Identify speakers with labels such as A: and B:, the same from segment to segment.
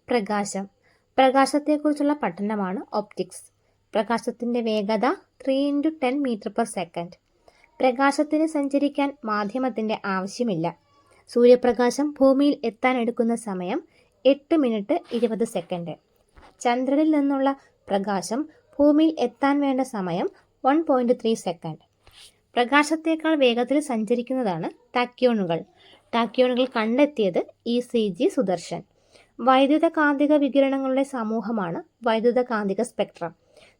A: പ്രകാശം. പ്രകാശത്തെക്കുറിച്ചുള്ള പഠനമാണ് ഒപ്റ്റിക്സ്. പ്രകാശത്തിന്റെ വേഗത 3 × 10 m/s. പ്രകാശത്തിന് സഞ്ചരിക്കാൻ മാധ്യമത്തിന്റെ ആവശ്യമില്ല. സൂര്യപ്രകാശം ഭൂമിയിൽ എത്താൻ എടുക്കുന്ന സമയം 8 മിനിറ്റ് 20 സെക്കൻഡ്. ചന്ദ്രനിൽ നിന്നുള്ള പ്രകാശം ഭൂമിയിൽ എത്താൻ വേണ്ട സമയം 1.3 സെക്കൻഡ്. പ്രകാശത്തേക്കാൾ വേഗത്തിൽ സഞ്ചരിക്കുന്നതാണ് ടാക്യോണുകൾ. ടാക്യോണുകൾ കണ്ടെത്തിയത് ECG സുദർശൻ. വൈദ്യുത കാന്തിക വികിരണങ്ങളുടെ സമൂഹമാണ് വൈദ്യുത കാന്തിക സ്പെക്ട്രം.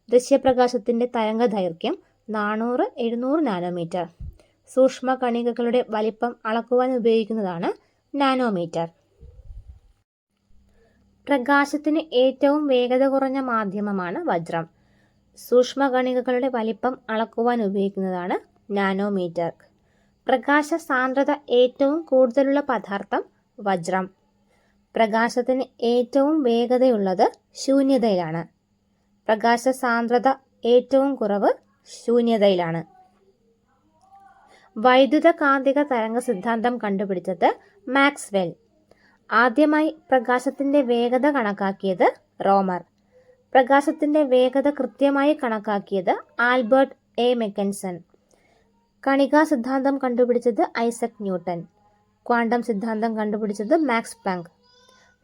A: ദൃശ്യപ്രകാശത്തിന്റെ തരംഗ ദൈർഘ്യം 400-700 നാനോമീറ്റർ. സൂക്ഷ്മ കണികകളുടെ വലിപ്പം അളക്കുവാൻ ഉപയോഗിക്കുന്നതാണ് നാനോമീറ്റർ. പ്രകാശത്തിന് ഏറ്റവും വേഗത കുറഞ്ഞ മാധ്യമമാണ് വജ്രം. സൂക്ഷ്മ കണികകളുടെ വലിപ്പം അളക്കുവാൻ ഉപയോഗിക്കുന്നതാണ് നാനോമീറ്റർ. പ്രകാശ സാന്ദ്രത ഏറ്റവും കൂടുതലുള്ള പദാർത്ഥം വജ്രം. പ്രകാശത്തിന് ഏറ്റവും വേഗതയുള്ളത് ശൂന്യതയിലാണ്. പ്രകാശ സാന്ദ്രത ഏറ്റവും കുറവ് ശൂന്യതയിലാണ്. വൈദ്യുത കാന്തിക തരംഗ സിദ്ധാന്തം കണ്ടുപിടിച്ചത് മാക്സ്വെൽ. ആദ്യമായി പ്രകാശത്തിന്റെ വേഗത കണക്കാക്കിയത് റോമർ. പ്രകാശത്തിന്റെ വേഗത കൃത്യമായി കണക്കാക്കിയത് ആൽബർട്ട് എ മെക്കൻസൺ. കണികാ സിദ്ധാന്തം കണ്ടുപിടിച്ചത് ഐസക് ന്യൂട്ടൻ. ക്വാണ്ടം സിദ്ധാന്തം കണ്ടുപിടിച്ചത് മാക്സ് പ്ലാങ്ക്.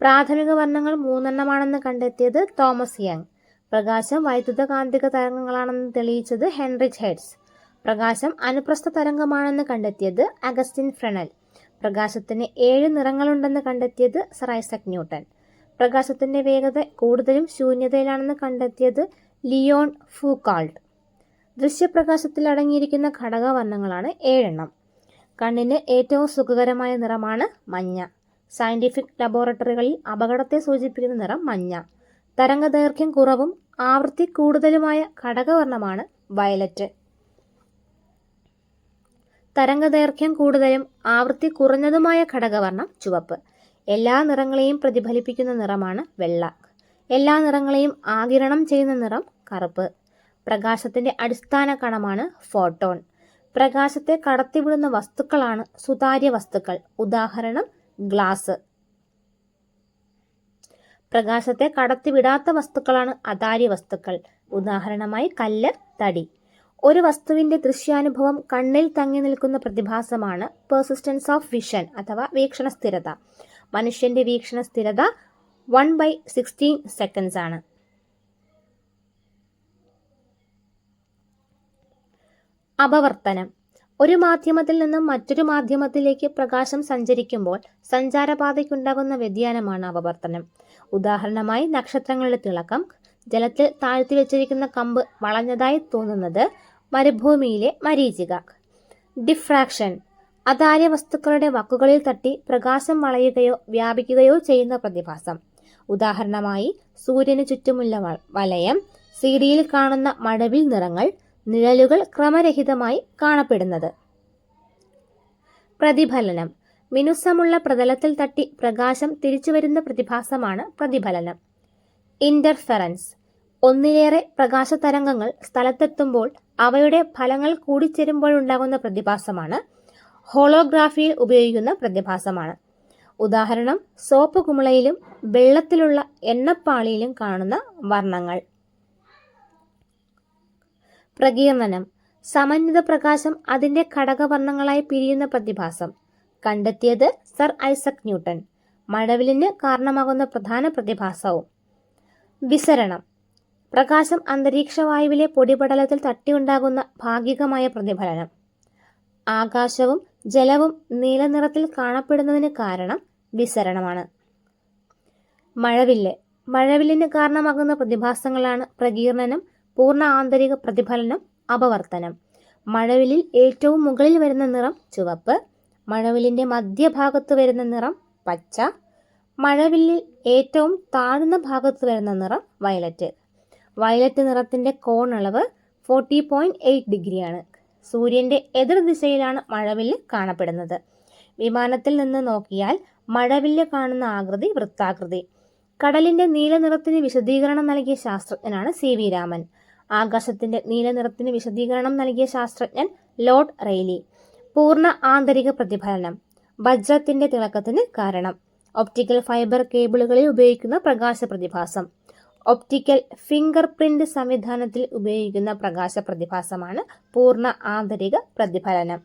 A: പ്രാഥമിക വർണ്ണങ്ങൾ 3 കണ്ടെത്തിയത് തോമസ് യങ്. പ്രകാശം വൈദ്യുത കാന്തിക തരംഗങ്ങളാണെന്ന് തെളിയിച്ചത് ഹെൻറിച്ച് ഹെർട്സ്. പ്രകാശം അനുപ്രസ്ഥ തരംഗമാണെന്ന് കണ്ടെത്തിയത് അഗസ്റ്റിൻ ഫ്രെനൽ. പ്രകാശത്തിന് 7 നിറങ്ങളുണ്ടെന്ന് കണ്ടെത്തിയത് സർ ഐസക് ന്യൂട്ടൻ. പ്രകാശത്തിന്റെ വേഗത കൂടുതലും ശൂന്യതയിലാണെന്ന് കണ്ടെത്തിയത് ലിയോൺ ഫൂക്കാൾട്ട്. ദൃശ്യപ്രകാശത്തിൽ അടങ്ങിയിരിക്കുന്ന ഘടകവർണ്ണങ്ങളാണ് 7. കണ്ണിന് ഏറ്റവും സുഖകരമായ നിറമാണ് മഞ്ഞ. സയന്റിഫിക് ലബോറട്ടറികളിൽ അപകടത്തെ സൂചിപ്പിക്കുന്ന നിറം മഞ്ഞ. തരംഗദൈർഘ്യം കുറവും ആവൃത്തി കൂടുതലുമായ ഘടകവർണ്ണമാണ് വയലറ്റ്. തരംഗദൈർഘ്യം കൂടുതലും ആവൃത്തി കുറഞ്ഞതുമായ ഘടകവർണ്ണം ചുവപ്പ്. എല്ലാ നിറങ്ങളെയും പ്രതിഫലിപ്പിക്കുന്ന നിറമാണ് വെള്ള. എല്ലാ നിറങ്ങളെയും ആഗിരണം ചെയ്യുന്ന നിറം കറുപ്പ്. പ്രകാശത്തിന്റെ അടിസ്ഥാന കണമാണ് ഫോട്ടോൺ. പ്രകാശത്തെ കടത്തിവിടുന്ന വസ്തുക്കളാണ് സുതാര്യ വസ്തുക്കൾ. ഉദാഹരണം ഗ്ലാസ്. പ്രകാശത്തെ കടത്തിവിടാത്ത വസ്തുക്കളാണ് അതാര്യ വസ്തുക്കൾ. ഉദാഹരണമായി കല്ല്, തടി. ഒരു വസ്തുവിന്റെ ദൃശ്യാനുഭവം കണ്ണിൽ തങ്ങി നിൽക്കുന്ന പ്രതിഭാസമാണ് പെർസിസ്റ്റൻസ് ഓഫ് വിഷൻ അഥവാ വീക്ഷണ സ്ഥിരത. മനുഷ്യന്റെ വീക്ഷണ സ്ഥിരത 1/16 സെക്കൻഡ്സ് ആണ്. അപവർത്തനം. ഒരു മാധ്യമത്തിൽ നിന്നും മറ്റൊരു മാധ്യമത്തിലേക്ക് പ്രകാശം സഞ്ചരിക്കുമ്പോൾ സഞ്ചാരപാതയ്ക്കുണ്ടാകുന്ന വ്യതിയാനമാണ് അപവർത്തനം. ഉദാഹരണമായി നക്ഷത്രങ്ങളുടെ തിളക്കം, ജലത്തിൽ താഴ്ത്തി വെച്ചിരിക്കുന്ന കമ്പ് വളഞ്ഞതായി തോന്നുന്നത്, മരുഭൂമിയിലെ മരീചിക. ഡിഫ്രാക്ഷൻ. അതാര്യ വസ്തുക്കളുടെ വക്കുകളിൽ തട്ടി പ്രകാശം വളയുകയോ വ്യാപിക്കുകയോ ചെയ്യുന്ന പ്രതിഭാസം. ഉദാഹരണമായി സൂര്യന് ചുറ്റുമുള്ള വലയം, സിഡിയിൽ കാണുന്ന മഴവിൽ നിറങ്ങൾ, നിഴലുകൾ ക്രമരഹിതമായി കാണപ്പെടുന്നത്. പ്രതിഫലനം. മിനുസമുള്ള പ്രതലത്തിൽ തട്ടി പ്രകാശം തിരിച്ചുവരുന്ന പ്രതിഭാസമാണ് പ്രതിഫലനം. ഇന്റർഫെറൻസ്. ഒന്നിലേറെ പ്രകാശ തരംഗങ്ങൾ സ്ഥലത്തെത്തുമ്പോൾ അവയുടെ ഫലങ്ങൾ കൂടിച്ചേരുമ്പോഴുണ്ടാകുന്ന പ്രതിഭാസമാണ് ഹോളോഗ്രാഫിയിൽ ഉപയോഗിക്കുന്ന പ്രതിഭാസമാണ്. ഉദാഹരണം സോപ്പ് കുമിളയിലും വെള്ളത്തിലുള്ള എണ്ണപ്പാളിയിലും കാണുന്ന വർണ്ണങ്ങൾ. പ്രകീർണനം. സമന്വിത പ്രകാശം അതിന്റെ ഘടകവർണ്ണങ്ങളായി പിരിയുന്ന പ്രതിഭാസം. കണ്ടെത്തിയത് സർ ഐസക് ന്യൂട്ടൻ. മഴവില്ലിന് കാരണമാകുന്ന പ്രധാന പ്രതിഭാസവും. വിസരണം. പ്രകാശം അന്തരീക്ഷവായുവിലെ പൊടിപടലത്തിൽ തട്ടിയുണ്ടാകുന്ന ഭാഗികമായ പ്രതിഫലനം. ആകാശവും ജലവും നീലനിറത്തിൽ കാണപ്പെടുന്നതിന് കാരണം വിസരണമാണ്. മഴവില്ല്. മഴവില്ലിന് കാരണമാകുന്ന പ്രതിഭാസങ്ങളാണ് പ്രകീർണനം, പൂർണ്ണ ആന്തരിക പ്രതിഫലനം, അപവർത്തനം. മഴവില്ലിൽ ഏറ്റവും മുകളിൽ വരുന്ന നിറം ചുവപ്പ്. മഴവില്ലിന്റെ മധ്യഭാഗത്ത് വരുന്ന നിറം പച്ച. മഴവില്ലിൽ ഏറ്റവും താഴ്ന്ന ഭാഗത്ത് വരുന്ന നിറം വയലറ്റ്. വയലറ്റ് നിറത്തിന്റെ കോണളവ് 40.8 ഡിഗ്രിയാണ്. സൂര്യന്റെ എതിർദിശയിലാണ് മഴവില്ല് കാണപ്പെടുന്നത്. വിമാനത്തിൽ നിന്ന് നോക്കിയാൽ മഴവില്ല് കാണുന്ന ആകൃതി വൃത്താകൃതി. കടലിന്റെ നീലനിറത്തിന് വിശദീകരണം നൽകിയ ശാസ്ത്രജ്ഞനാണ് CV രാമൻ. ആകാശത്തിന്റെ നീലനിറത്തിന് വിശദീകരണം നൽകിയ ശാസ്ത്രജ്ഞൻ ലോർഡ് റെയ്ലി. പൂർണ്ണ ആന്തരിക പ്രതിഫലനം. വജ്രത്തിന്റെ തിളക്കത്തിന് കാരണം. ഒപ്റ്റിക്കൽ ഫൈബർ കേബിളുകളിൽ ഉപയോഗിക്കുന്ന പ്രകാശ പ്രതിഭാസം. ഒപ്റ്റിക്കൽ ഫിംഗർ പ്രിന്റ് സംവിധാനത്തിൽ ഉപയോഗിക്കുന്ന പ്രകാശ പ്രതിഭാസമാണ് പൂർണ്ണ ആന്തരിക പ്രതിഫലനം.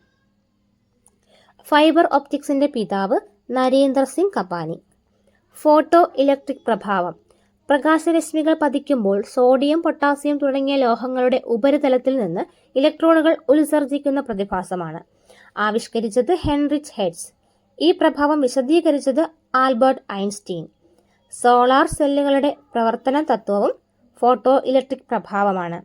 A: ഫൈബർ ഒപ്റ്റിക്സിന്റെ പിതാവ് നരേന്ദ്ര സിംഗ് കപാനി. ഫോട്ടോ ഇലക്ട്രിക് പ്രഭാവം. പ്രകാശരശ്മികൾ പതിക്കുമ്പോൾ സോഡിയം, പൊട്ടാസ്യം തുടങ്ങിയ ലോഹങ്ങളുടെ ഉപരിതലത്തിൽ നിന്ന് ഇലക്ട്രോണുകൾ ഉത്സർജിക്കുന്ന പ്രതിഭാസമാണ്. ആവിഷ്കരിച്ചത് ഹെൻറിച്ച് ഹെർട്സ്. ഈ പ്രഭാവം വിശദീകരിച്ചത് ആൽബർട്ട് ഐൻസ്റ്റീൻ. സോളാർ സെല്ലുകളുടെ പ്രവർത്തന തത്വവും ഫോട്ടോ ഇലക്ട്രിക് പ്രഭാവമാണ്.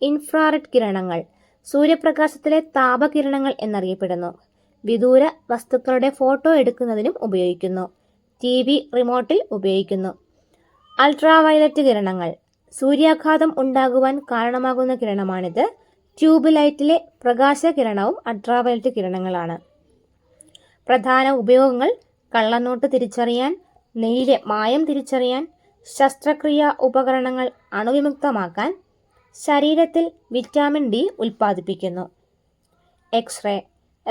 A: ഇൻഫ്രാറെഡ് കിരണങ്ങൾ സൂര്യപ്രകാശത്തിലെ താപകിരണങ്ങൾ എന്നറിയപ്പെടുന്നു. വിദൂര വസ്തുക്കളുടെ ഫോട്ടോ എടുക്കുന്നതിനും ഉപയോഗിക്കുന്നു. TV റിമോട്ടിൽ ഉപയോഗിക്കുന്നു. അൾട്രാവയലറ്റ് കിരണങ്ങൾ സൂര്യാഘാതം ഉണ്ടാകുവാൻ കാരണമാകുന്ന കിരണമാണിത്. Tube ലൈറ്റിലെ പ്രകാശകിരണവും ultraviolet കിരണങ്ങളാണ്. പ്രധാന ഉപയോഗങ്ങൾ കള്ളനോട്ട് തിരിച്ചറിയാൻ, നെയ്യിലെ മായം തിരിച്ചറിയാൻ, ശസ്ത്രക്രിയാ ഉപകരണങ്ങൾ അണുവിമുക്തമാക്കാൻ, ശരീരത്തിൽ വിറ്റാമിൻ D ഉൽപ്പാദിപ്പിക്കുന്നു. എക്സ്റേ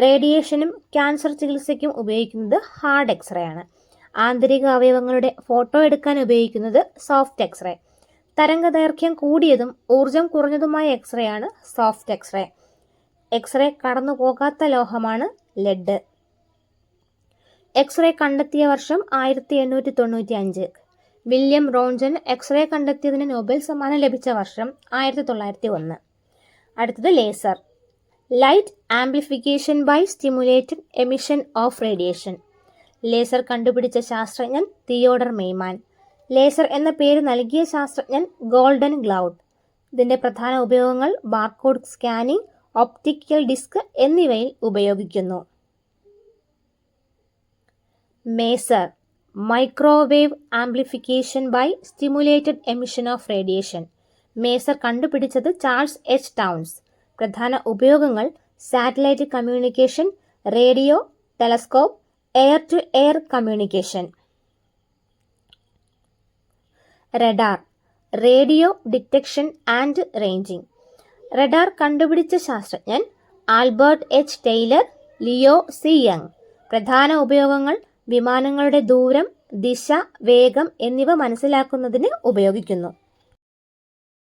A: റേഡിയേഷനും ക്യാൻസർ ചികിത്സയ്ക്കും ഉപയോഗിക്കുന്നത് ഹാർഡ് എക്സ്റേ ആണ്. ആന്തരിക അവയവങ്ങളുടെ ഫോട്ടോ എടുക്കാൻ ഉപയോഗിക്കുന്നത് സോഫ്റ്റ് എക്സ്റേ. തരംഗദൈർഘ്യം കൂടിയതും ഊർജം കുറഞ്ഞതുമായ എക്സ്റേ ആണ് സോഫ്റ്റ് എക്സ്റേ. എക്സ്റേ കടന്നു പോകാത്ത ലോഹമാണ് ലെഡ്. എക്സ്റേ കണ്ടെത്തിയ വർഷം 1895. വില്യം റോൺജൻ എക്സ്റേ കണ്ടെത്തിയതിന് നൊബേൽ സമ്മാനം ലഭിച്ച വർഷം 1901. അടുത്തത് laser. Light amplification by stimulated emission of radiation. Laser കണ്ടുപിടിച്ച ശാസ്ത്രജ്ഞൻ തിയോഡർ മെയ്മാൻ. ലേസർ എന്ന പേര് നൽകിയ ശാസ്ത്രജ്ഞൻ ഗോൾഡൻ ഗ്ലൗഡ്. ഇതിന്റെ പ്രധാന ഉപയോഗങ്ങൾ ബാർകോഡ് സ്കാനിംഗ്, ഒപ്റ്റിക്കൽ ഡിസ്ക് എന്നിവയിൽ ഉപയോഗിക്കുന്നു. Maser microwave amplification by stimulated emission of radiation. Maser കണ്ടുപിടിച്ചത് ചാൾസ് എച്ച് ടൗൺസ്. പ്രധാന ഉപയോഗങ്ങൾ satellite communication, radio, telescope, air to air communication. Radar radio detection and ranging. Radar കണ്ടുപിടിച്ച ശാസ്ത്രജ്ഞൻ Albert H Taylor, Leo C Young. പ്രധാന ഉപയോഗങ്ങൾ വിമാനങ്ങളുടെ ദൂരം, ദിശ, വേഗം എന്നിവ മനസ്സിലാക്കുന്നതിന് ഉപയോഗിക്കുന്നു.